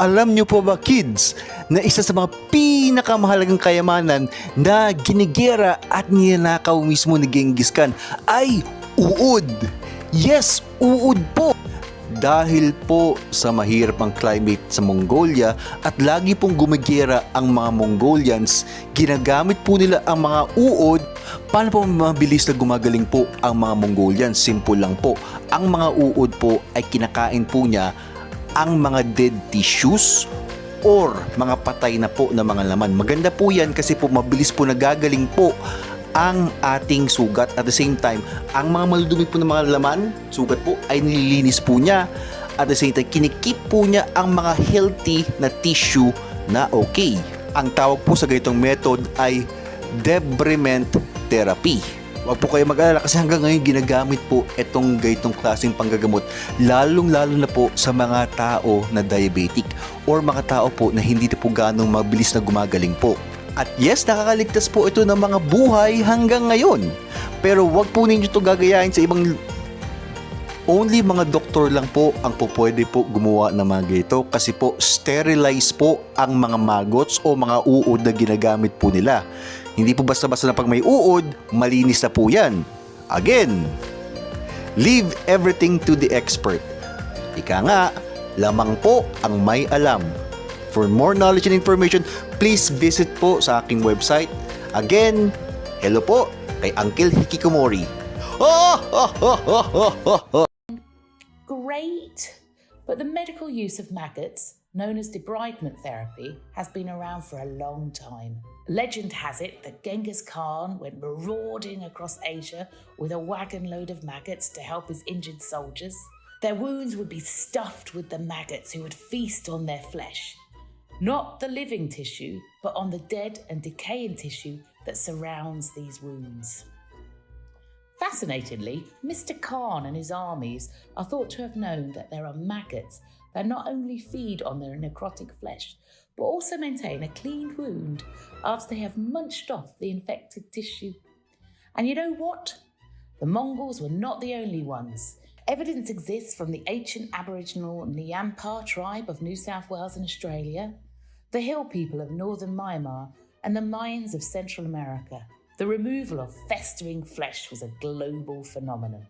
Alam niyo po ba, kids, na isa sa mga pinakamahalagang kayamanan na ginigera at ninakaw mismo ni Genghis Khan ay uod. Yes, uod po. Dahil po sa mahirap ang climate sa Mongolia at lagi pong gumigera ang mga Mongolians, ginagamit po nila ang mga uod. Paano po mabilis na gumagaling po ang mga Mongolians? Simple lang po. Ang mga uod po ay kinakain po niya ang mga dead tissues or mga patay na po na mga laman. Maganda po yan kasi po mabilis po nagagaling po ang ating sugat. At the same time, ang mga maludumi po ng mga laman, sugat po, ay nililinis po niya. At the same time, kinikip po niya ang mga healthy na tissue na okay. Ang tawag po sa ganitong method ay debridement therapy. Huwag po kayo mag-alala kasi hanggang ngayon ginagamit po itong ganitong klaseng panggagamot, lalong-lalo na po sa mga tao na diabetic or mga tao po na hindi na po ganong mabilis na gumagaling po. At yes, nakakaligtas po ito ng mga buhay hanggang ngayon. Pero wag po ninyo ito gagayahin sa ibang. Only mga doktor lang po ang pwede po gumawa ng mga ganito kasi po sterilize po ang mga maggots o mga uod na ginagamit po nila. Hindi po basta-basta na pag may uod, malinis na po yan. Again, leave everything to the expert. Ika nga, lamang po ang may alam. For more knowledge and information, please visit po sa aking website. Again, hello po kay Uncle Hikikomori. Great! But the medical use of maggots, known as debridement therapy, has been around for a long time. Legend has it that Genghis Khan went marauding across Asia with a wagon load of maggots to help his injured soldiers. Their wounds would be stuffed with the maggots who would feast on their flesh. Not the living tissue, but on the dead and decaying tissue that surrounds these wounds. Fascinatingly, Mr. Khan and his armies are thought to have known that there are maggots that not only feed on their necrotic flesh, but also maintain a clean wound after they have munched off the infected tissue. And you know what? The Mongols were not the only ones. Evidence exists from the ancient Aboriginal Nyampa tribe of New South Wales and Australia, the Hill people of northern Myanmar, and the Mayans of Central America. The removal of festering flesh was a global phenomenon.